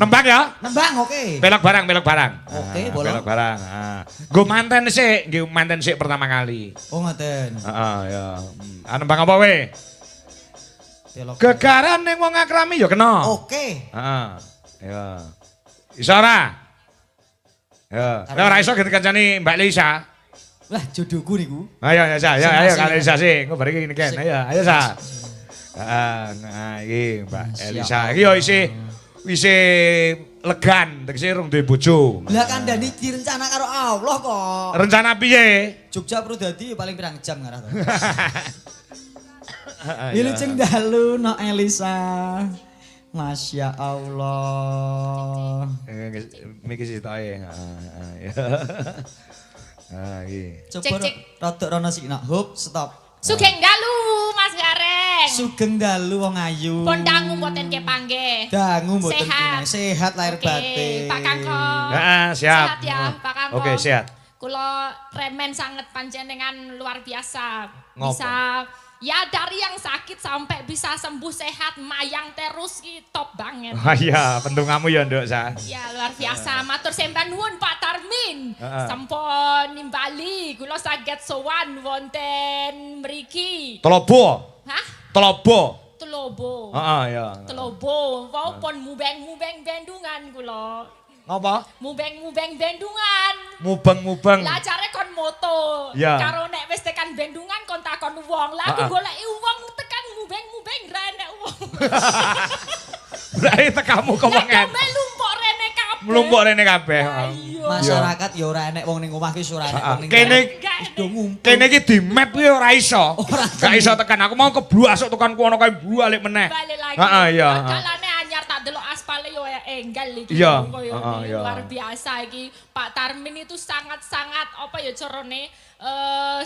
Nembang ya? Nembang oke. Belok barang. Oke, boleh. Belok barang. Gue manten sih, pertama kali. Oh ngoten. Heeh, ya. Nembang apa we? Belok. Gegaran ning wong akrami ya kena. Oke. Heeh. Ya. Iso ora? Ya, nek ora iso ganti-kancani Mbak Lisa. Lah jodohku niku. Ayo ya, Sa. Ayo kali Lisa sih. Engko bareng iki kan. Ayo Sa. Nah, iki Mbak Elisa. Iki yo isi legan, tegese rung duwe bojo. Lah kandhani direncana karo Allah kok. Rencana piye? Jogja perlu dadi paling pirang jam ngarah to. Wilujeng dalu no Elisa. Masya Allah. Miki sitoke. Iki. Coba rodok rono sik nak. Hop, stop. Sugeng dalu Mas Gareng. Sugeng dalu wong ayu. Pun dangu mboten kepanggih. Dangu mboten Sehat. kinai. Sehat lahir batin. Pak Kangkong. Heeh, siap. Sehat ya Pak Kangkong. Oke, sehat. Kula remen sangat panjenengan luar biasa. Ngopo? Bisa ya dari yang sakit sampai bisa sembuh sehat mayang terus ki top banget. Oh iya, pendungamu ya nduk Sa. Ya luar biasa, matur sembah nuwun Pak Tarmin. Sampun nimbali kula saged sowan wonten mriki. Telobo. Hah? Telobo. Telobo. Heeh, ya. Telobo, wau pun mubeng-mubeng bendungan kula. Ngapa? Mubeng-mubeng bendungan. Mubeng-mubeng. Lah jare kon moto. Ya. Karo nek wis tekan bendungan kon takon wong. Lah aku goleki wong tekan mubeng-mubeng ra enek wong. Berarti tekamu kok wong Lah melumpuk rene kabeh. Mlumpuk rene kabeh. Iya. Masyarakat ya ora enek wong ning omah ki ora enek wong ning. Kene do ngumpul. kene iki di map kuwi ora iso. Gak iso tekan. Aku mau kebluasuk tekan kono kae balik meneh. Balik lagi. Heeh, iya. Dalane anyar tak delok aspale yo enggal iki. Iya. Koyo Iya. luar biasa iki. Pak Tarmin itu sangat-sangat apa ya carane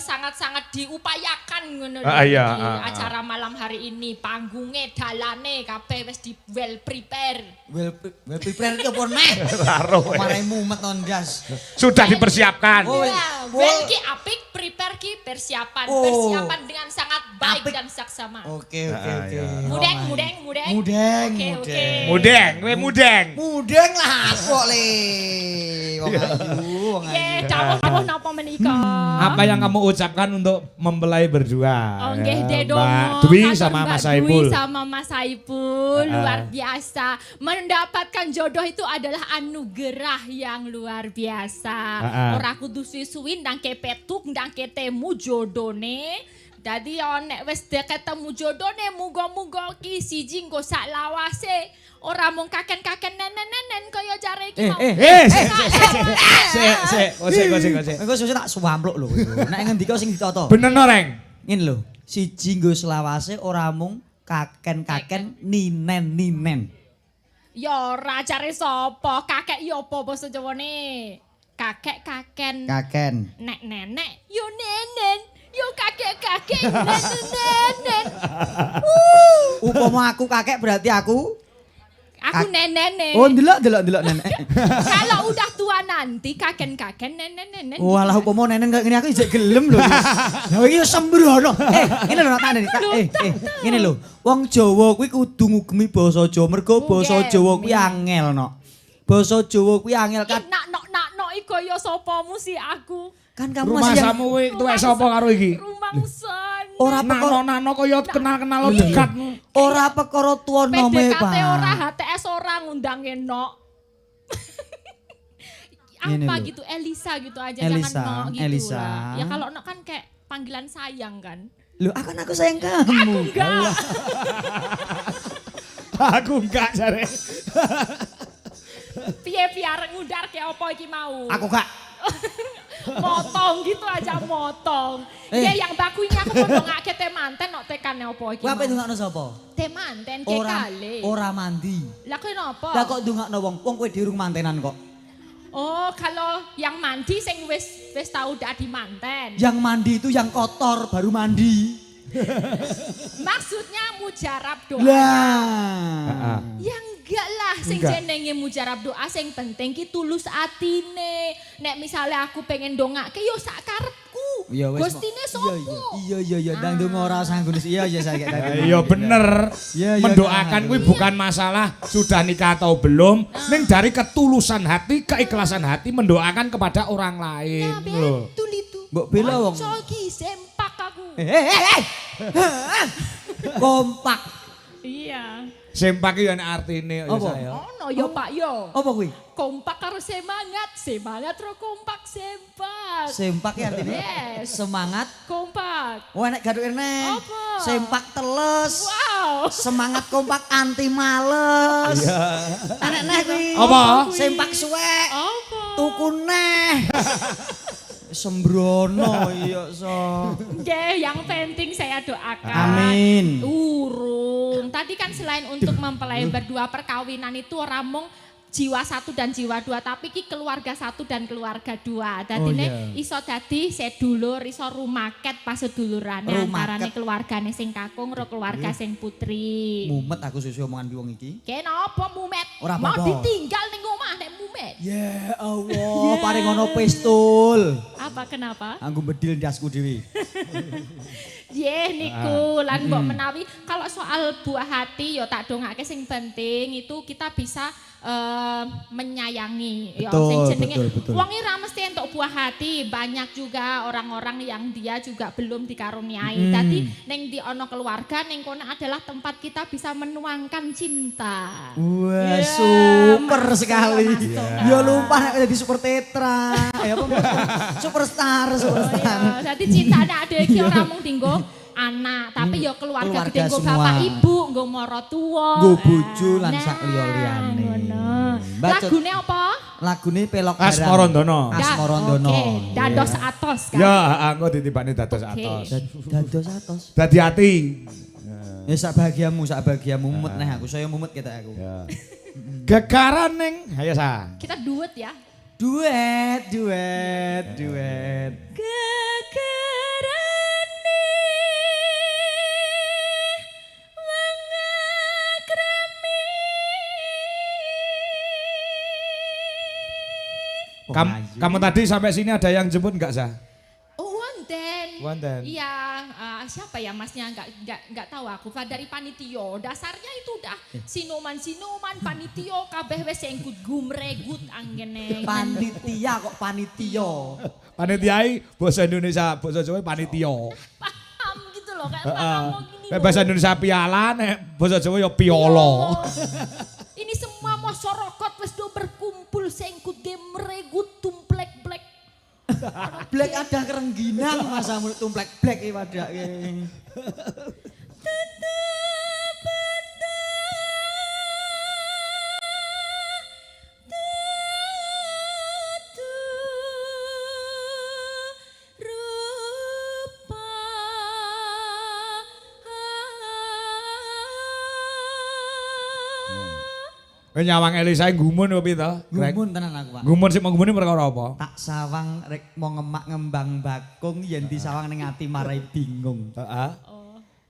sangat-sangat diupayakan ngono lho. Iya, Acara malam hari ini panggungnya dalane kabeh wis di well prepare. Well prepare ki opo neh? Karo. Marai mumet non gas. Sudah dipersiapkan. Oh, Ya, well ki apik, prepare ki persiapan. Oh. Persiapan dengan sangat baik Apik. dan saksama. Oke. Mudeng. Mudeng. Oke. Mudeng, kowe mudeng. Mudeng lah kok le. Wong ayu, wong Ye, ayu. dawuh napa menika? Apa yang kamu ucapkan untuk mempelai berdua? Oh nggih Ya, Dedo. Mbak Dwi Kata sama Mbak Mas Dwi Saipul. sama Mas Saipul luar biasa. Mendapatkan jodoh itu adalah anugerah yang luar biasa. Ora kudu suwi-suwi ndang kepetuk ndang ketemu jodone. Dadi nek wis ketemu jodone muga-muga ki siji nggo sak lawase. Ora mung kaken-kaken nenen-nenen kaya jare iki mau. Sik. Engko sesuk tak suwampluk lho. Nek ngendika sing ditata. Bener no, Reng? Ngene lho, siji nggo selawase ora mung kaken-kaken ninen-ninen. Ya ora jare sapa? Kakek ya apa basa Jawane? Kakek-kaken. Kaken. Nek nenek yo nenen. Yo kakek-kakek nenen-nenen. Upama aku kakek berarti aku Aku nenene. Oh, delok nenek. Kalau udah tua nanti kaken-kaken nenen-nenen. Walah upama nenen kaya ngene aku isih gelem lho. Lah iki sembrono. Ngene lho tak ndek. Ngene lho. Wong Jawa kuwi kudu ngugemi basa Jawa mergo basa Jawa kuwi angel no. Basa Jawa kuwi angel kan. Nak iku ya sapamu sih aku. Kan kamu Rumah masih samu kuwi tuwek sapa karo iki? Rumangsan. ora perkara Nano kaya kenal-kenal dekat. ora perkara tuwa nome, PDKT ora, Pak. HTS ora ngundang nok. Ini Apa loh. gitu, Elisa gitu aja Elisa, jangan nok gitu Elisa. lah. Ya kalau nok kan kayak panggilan sayang kan. Loh, akan aku sayang kamu. Enggak. Aku enggak jare. Piye arek ngundar kayak apa iki mau? Aku gak. Motong gitu aja motong. Ya yang baku ini aku mau ngake teh manten nok tekane apa iki. Kuwi apa mau? ndongakno sapa? Teh manten ke kali. Ora mandi. Lah kenapa? Lah kok ndongakno wong kowe di rung mantenan kok. Oh, kalau yang mandi sing wis tau dadi manten. Yang mandi itu yang kotor baru mandi. Maksudnya mujarab doa. Lah. Ya enggak lah, sing Enggak. jenenge mujarab doa sing penting ki tulus atine. Nek misalnya aku pengen dongake yo sak karepku. Iya wis. Gustine sopo? Iya, ndang donga ora sanggunes. Iya saya kayak tadi. Iya bener. Iya, Mendoakan kuwi bukan masalah sudah nikah atau belum, ning dari ketulusan hati, keikhlasan hati mendoakan kepada orang lain Ya lho. betul itu. Mbok bela wong. Ojo ki sempak aku. Kompak. Iya. Sempak iki ana artine ya Apa? saya. Ono ya Pak yo. Apa kuwi? Kompak karo semangat, semangat ro kompak sempak. Sempak ya artinya? Yes. Semangat. Kompak. Wah nek gaduk rene. Apa? Sempak teles. Wow. Semangat kompak anti males. Iya. Anak neh kuwi. Apa? Sempak suwek. Apa? Tuku neh. Sembrono iya so. Nggih, yang penting saya doakan. Amin. Urung. Tadi kan selain untuk mempelai berdua perkawinan itu orang mung jiwa satu dan jiwa dua, tapi ki keluarga satu dan keluarga dua. Dadi Oh, nek iya. iso dadi sedulur, iso rumaket pas sedulurane antarane Rumaket. keluargane sing kakung karo keluarga sing putri. Mumet aku susu omongan wong iki. Kenapa mumet? Ora Mau apa-apa. ditinggal ning omah nek mumet. Ya Allah, paling ngono pistol. Apa kenapa? Anggo bedil ndasku dhewe. Nggih niku lan mbok menawi kalau soal buah hati ya tak dongake sing penting itu kita bisa menyayangi ya Betul, sing jenenge betul. wong iki ra mesti entuk buah hati, banyak juga orang-orang yang dia juga belum dikaruniai. Tadi ning di ono keluarga ning kono adalah tempat kita bisa menuangkan cinta. Wah, Ya, super masuk, sekali. masuk. Ya lupa nek jadi super tetra. Ya apa superstar, superstar. Ya, jadi cintane ade iki ora mung dinggo anak, tapi ya keluarga gede nggo semua. bapak ibu, nggo maratuwa. Nggo bojo lan Nah, sak liya-liyane. ngono. Bacot. Lagune apa? Lagune pelok Asmarandono. Asmarandono. Oke, dados atos kan. Ya, engko ditibani dados Oke. atos. Dados atos. Dadi ati. Ya sak bahagiamu mumet neh aku, saya mumet kita aku. Ya. Gekaran ning, ayo sa. Kita duet ya. Duet. Gegerane mengakrami. Kamu tadi sampai sini ada yang jemput enggak sa? Oh, wonten. Wonten. Iya, siapa ya masnya enggak tahu aku. Dari panitio. Dasarnya itu udah sinuman panitio kabeh wis engkut gumregut anggene. Panitia kok panitia. Panitiai bahasa Indonesia, bahasa Jawa panitia. Paham gitu loh kayak Heeh. paham gini. Nek bahasa Indonesia piala, nek bahasa Jawa ya piolo. Ini semua masyarakat wis do berkumpul sengkut gemregut tumplek-plek. Black ada kerengginang masa mulut tumplek black iki padake. Kowe nyawang Elisa gumun opo to? Gumun tenan aku, Pak. Gumun sik mau gumune perkara apa? Tak sawang rek mau ngemak ngembang bakung yen disawang ning ati marai bingung. Heeh.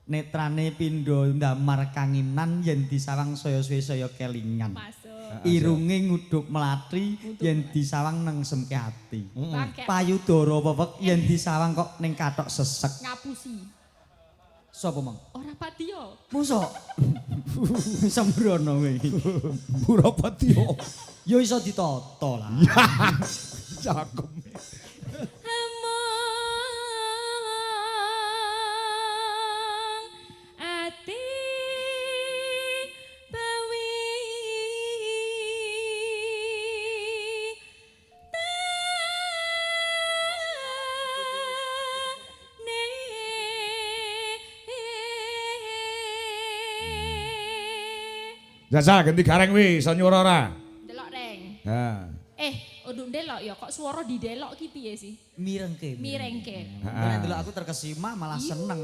Netrane pindho ndamar kanginan yen disawang saya suwe saya kelingan. Masuk. Irunge nguduk melati yen disawang nang semke ati. Pakai Payudara wewek yen disawang kok ning kathok sesek. ngapusi. Sapa, Mang? Ora patio. Mosok. Sembrono kowe iki. Burapatio. Ya iso ditata lah. Cakep. Amang ati bawi Jasa ganti gareng wi, iso nyuara ora? delok reng. Nah. Uduk delok ya kok suara didelok ki piye sih? Mirengke. Mirengke. Nek delok aku terkesima malah seneng.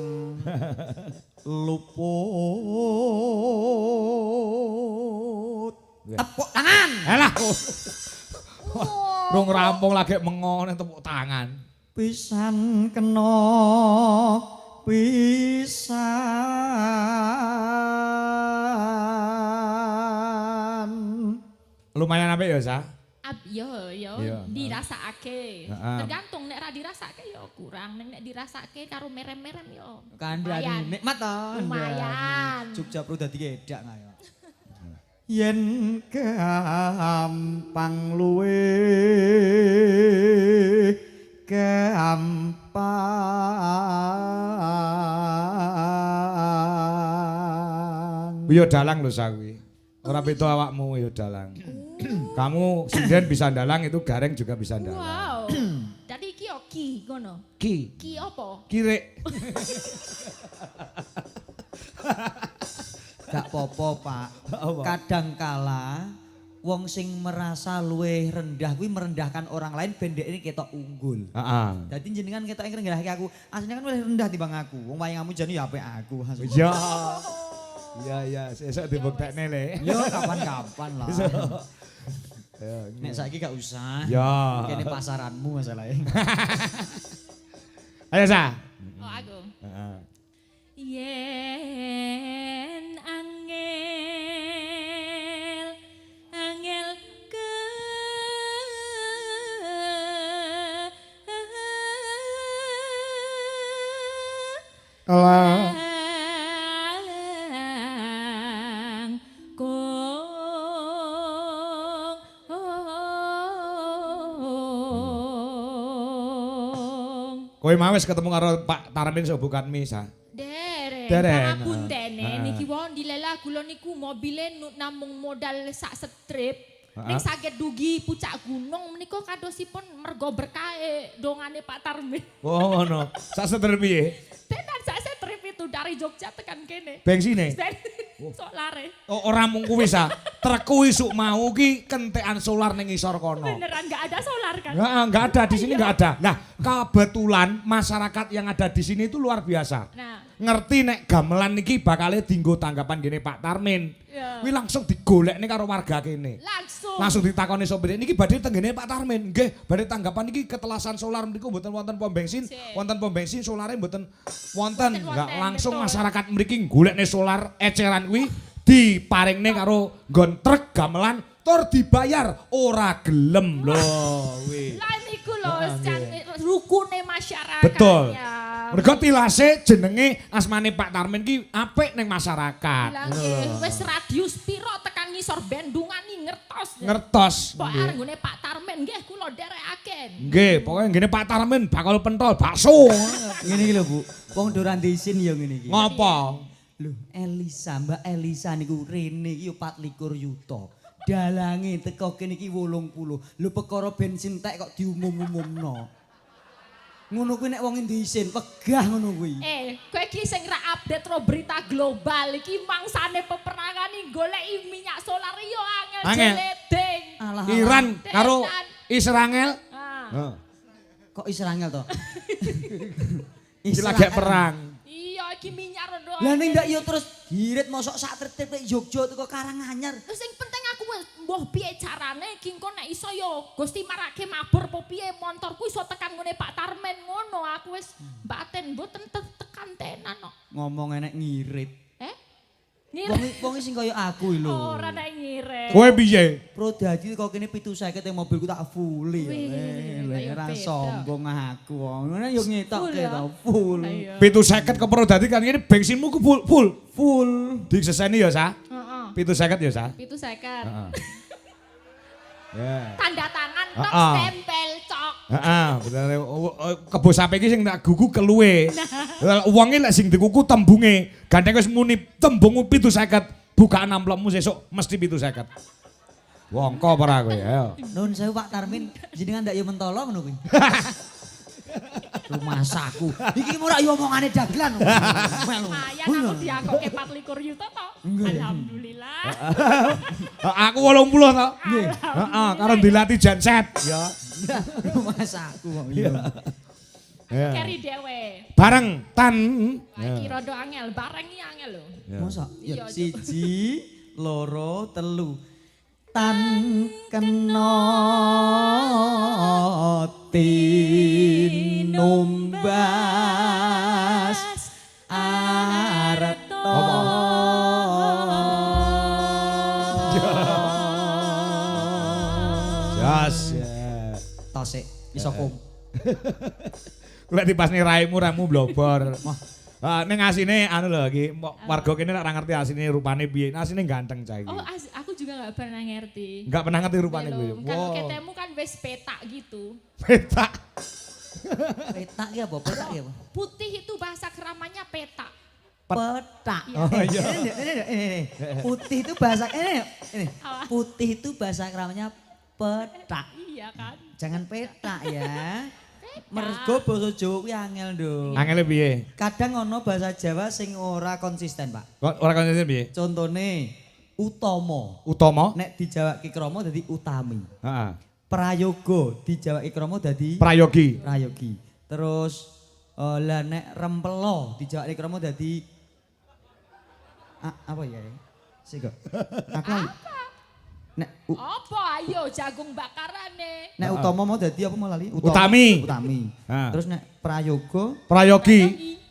Luput. Tepuk tangan. Alah. Rong rampung lagi mengon tepuk tangan. Pisan kena pisan. Lumayan apik ya, Sa? Yo Iya. dirasakake. Heeh. Tergantung nek ra dirasakake yo kurang, nek dirasakake karo merem-merem yo. Kandhane lumayan. nikmat to. Lumayan. Jogja Pro dadi kedak ayo. Yen gampang luwe gampang. Yo dalang lho sawi. Ora beda awakmu yo dalang. Kamu sinden bisa dalang itu Gareng juga bisa dalang. Wow. Dadi iki yo ki ngono. Ki. Ki apa? Kirek. Gak popo Pak. Kadang kala wong sing merasa luwih rendah kuwi merendahkan orang lain ben ini ketok unggul. Heeh. Dadi jenengan ketok ngrendahke aku, aslinya kan luwih rendah timbang aku. Wong wayangamu jane ya apik aku. Ya. Iya, sesuk dibuktekne le. Yo kapan-kapan lah. Ya, Nek saiki gak usah. Ya. Kene pasaranmu masalahnya. Ayo sa. Oh aku. Heeh. Yen angel ke Allah. Kowe mau wis ketemu karo Pak Tarmin so bukan misa. Dereng. Pangapuntene niki wong dilela kula niku mobile namung modal sak strip. Ning saged dugi pucak gunung menika kadosipun mergo berkahe dongane Pak Tarmin. Oh ngono. Sak seter piye? Tenan sak strip itu dari Jogja tekan kene. Bengsine. Sok lare. Oh, ora mung kuwi sa. Trekku isuk mau ki kentekan solar ning isor kono. Beneran nggak ada solar kan? Enggak ada di sini enggak ada. Nah, kebetulan masyarakat yang ada di sini itu luar biasa. Nah, Ngerti nek gamelan niki bakale dienggo tanggapan gini Pak Tarmin. ya. Kuwi langsung digolekne karo warga kene. Langsung. Langsung ditakoni sopir niki badhe tenggene Pak Tarmin. Nggih, badhe tanggapan niki ketelasan solar niku mboten wonten pom bensin, Sik. wonten pom bensin solare mboten wonten. Enggak wonten, langsung betul. masyarakat mriki golekne solar eceran kuwi diparingne karo nggon truk gamelan tur dibayar ora gelem lho kuwi. Lah niku lho rukune masyarakat. Betul. Ya. Mergo tilase jenenge asmane Pak Tarmin ki apik ning masyarakat. Lah nggih, wis radius piro tekan ngisor bendungan iki ngertos. Ngertos. Kok arengone Pak Tarmin nggih kula derekaken. Nggih, pokoke ngene Pak Tarmin bakal pentol bakso. Ngene iki lho Bu, wong doran disin ya ngene iki. Ngopo? Lho, Elisa, Mbak Elisa niku rene iki 24 yuta. Dalange teko kene iki 80. Lho perkara bensin tek kok diumum-umumno. Ngono kuwi nek wong disin wegah ngono kuwi. Kowe iki sing ra update ro berita global iki mangsane peperangan iki goleki minyak solar yo angel Angel. jeledeng. Alah. Iran karo Tenan. Israel. Ah. Kok Israel to? Iki lagi perang. Iya iki minyak rodo. Lah ning ndak yo terus dirit mosok sak tertib nek Jogja teko Karanganyar. Terus sing penting aku wis mbuh piye carane iki engko nek iso yo Gusti marake mabur apa piye montorku iso tekan ngene Pak Tarmen ngono aku wis batin mboten tekan tenan kok. Ngomong enek ngirit. Ngirit. Wong sing kaya aku lho. Ora nek ngirit. Kowe piye? Pro dadi kok kene 750 yang mobilku tak fully. Wih, ayo Ora beda. sombong aku. Ngono yo ngetokke Full ya? to full. Ayo. 750 kepro dadi kan ngene bensinmu ku full. Full. Diseseni ya, Sa? Heeh. 750 ya, Sa? 750. Heeh. Ya. Tanda tangan tok Heeh. stempel cok. Heeh, bener. Kebo sapi iki sing tak gugu keluwe. Wonge lek sing dikuku tembunge, gandeng wis muni tembungmu 750. Bukaan amplopmu sesuk mesti 750. Wongko apa ora kowe? Ayo. Nuwun sewu Pak Tarmin, jenengan ndak yo mentolo ngono kuwi. Rumah saku. Iki ora yo omongane dagelan. Melu. Lumayan aku diakoke 24 yuta to. Alhamdulillah. Aku 80 to. Heeh, karo dilatih genset. Ya. Rumah saku kok iya. Keri dewe. Bareng tan. Wah iki rada angel, bareng iki angel lho. Mosok Iya, ya 1 2 3 tan kena tinumbas arto. sik iso kum. Lek dipasne raimu blobor. Ning asine anu lho iki warga kene nek ora ngerti asine rupane piye. Asine ganteng cah iki. Oh, aku juga nggak pernah ngerti. Enggak pernah ngerti rupane kuwi. Kan ketemu kan wis petak gitu. Petak. Petak ki apa? Petak ki apa? Putih itu bahasa keramanya petak. Petak. Iya. Oh iya. Ini. Putih itu bahasa ini. Apa? Putih itu bahasa keramanya petak. Iya kan? Jangan petak ya. Mergo basa Jawa kuwi angel, Nduk. Angele piye? Kadang ono bahasa Jawa sing ora konsisten, Pak. Ora konsisten piye? Contone utama. Utama? Nek dijawabke krama dadi utami. Heeh. Prayoga dijawabke krama dadi Prayogi. prayogi. Terus lah nek rempelo dijawabke krama dadi apa ya? Sik kok. Aku nek Apa ayo jagung bakarane? nek utama mau dadi apa mau lali? Utami. Utami. Ha. Terus nek prayoga, Prayogi.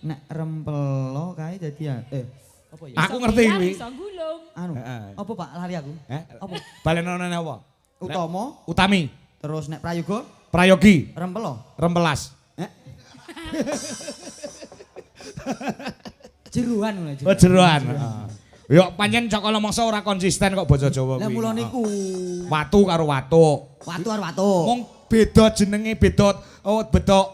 nek rempelo kae dadi apa ya? Aku ngerti kuwi. Iso gulung. Anu. Heeh. Apa Pak lali aku? Apa? Balenane apa? Utama, Utami. terus nek prayoga, Prayogi. rempelo. Rempelas. Jeruan ngono Oh jeroan. Ya pancen cokol mangsa ora konsisten kok basa Jawa kuwi. Lah mula niku Watu karo watu. watu karo watu. Wong beda jenenge beda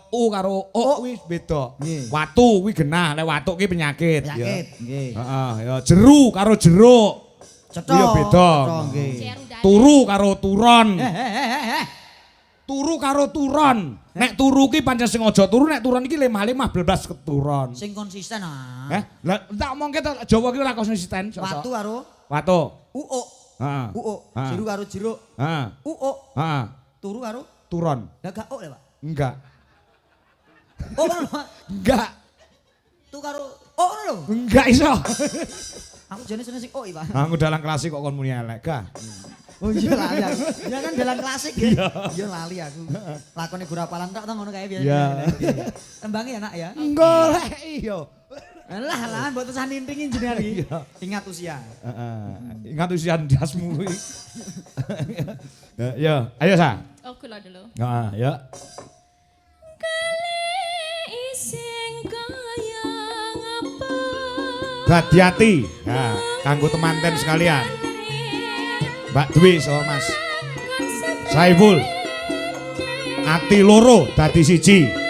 u karo o kuwi beda. Nggih. Watu kuwi genah, lek watu kuwi penyakit. Penyakit, nggih. Heeh, ya jeru karo jeruk. Cetha. Iya beda. Cetha, nggih. Ceru dale. Turu karo turon. Eh. Turu karo turon. Nek turu ki pancen sing aja turu, nek turon iki lemah-lemah bebas keturon. Sing konsisten ah. Lah tak omongke to Jawa ki ora konsisten. Watu karo Watu. uuk. Heeh. Uuk. Ah. Jeru karo jeruk. Heeh. Uuk. Heeh. Turu karo Turon. lah gak uk le, Pak. Enggak. Oh ngono, Pak. Enggak. Tu karo oh ngono lho. Enggak iso. Aku jane seneng sing uk, Pak. Aku dalang klasik kok kon muni elek gah. Oh iya lali aku. Ya kan dalam klasik ya. Iya lali aku. Lakone gurapalan tok to ngono kae biasa. Iya. Tembange ya, Nak ya. Golek iya. Lah mbok tesan nintingin jenengan iki. Ingat usia. Heeh. Ingat usian jasmu kuwi. Ya, ayo sa. Oh, kula dulu. Heeh, ya. Kali ising kaya ngapa? Hati-hati. Nah, kanggo temanten sekalian. Mbak Dwi so Mas Saiful. Ati loro dadi siji.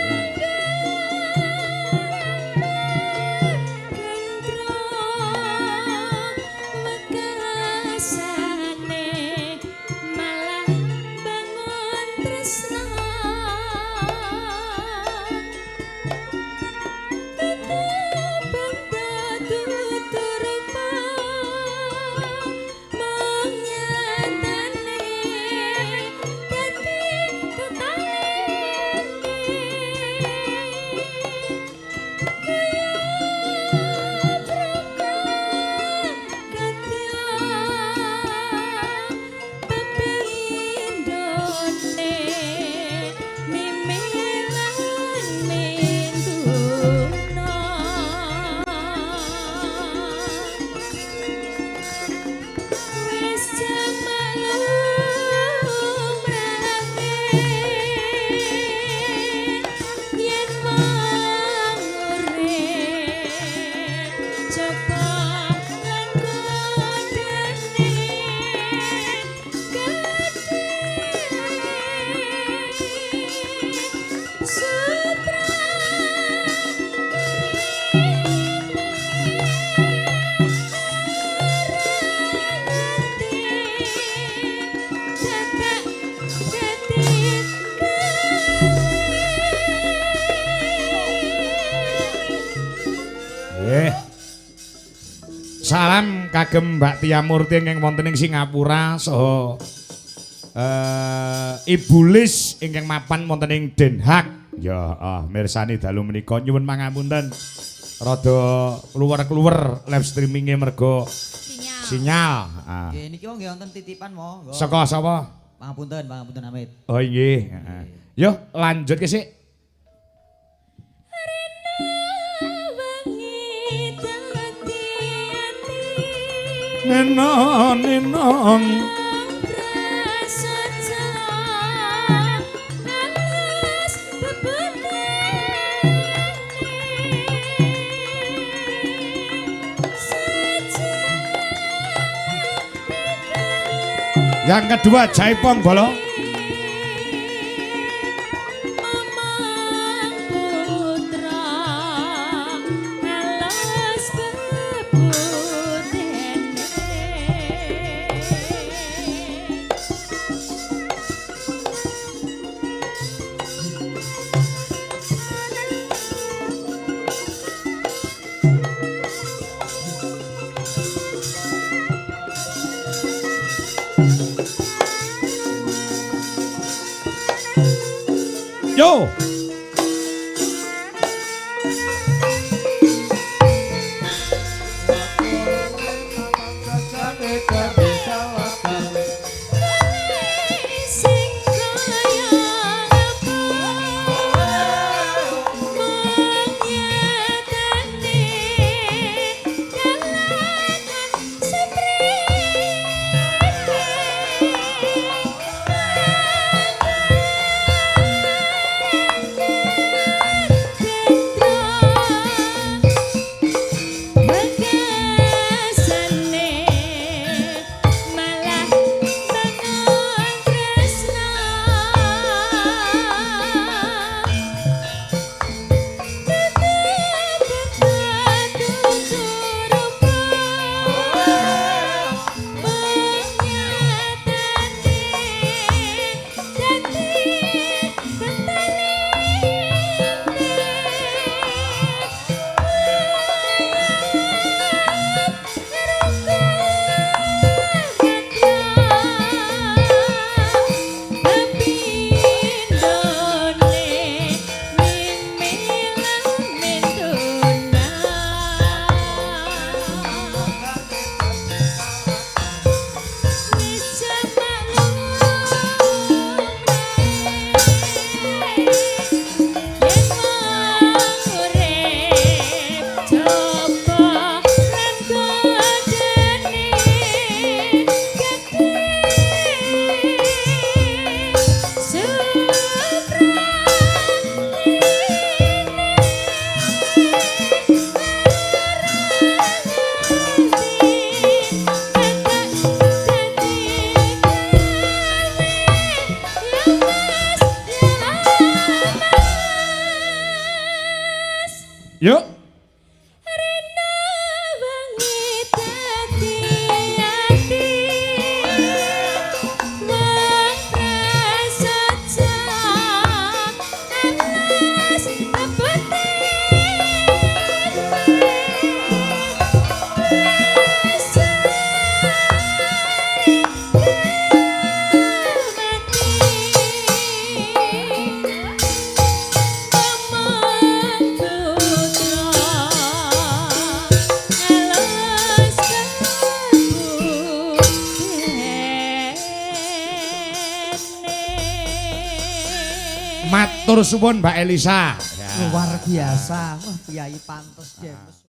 Salam kagem Mbak Tia Murti ingkang wonten ing Singapura saha Ibu Lis ingkang mapan wonten ing Den Haag. Ya, mirsani dalu menika nyuwun pangapunten. Rada keluwer-keluwer live streaming-e mergo sinyal. Nggih niki nggih wonten titipan monggo. Saka sapa? Pangapunten Amit. Oh nggih. Yo lanjut ke sik. Nenong Yang kedua Jaipong Bolo. Yo. Yuk. Matur suwun Mbak Elisa. Luar biasa. Wah, Kiai pantes, James.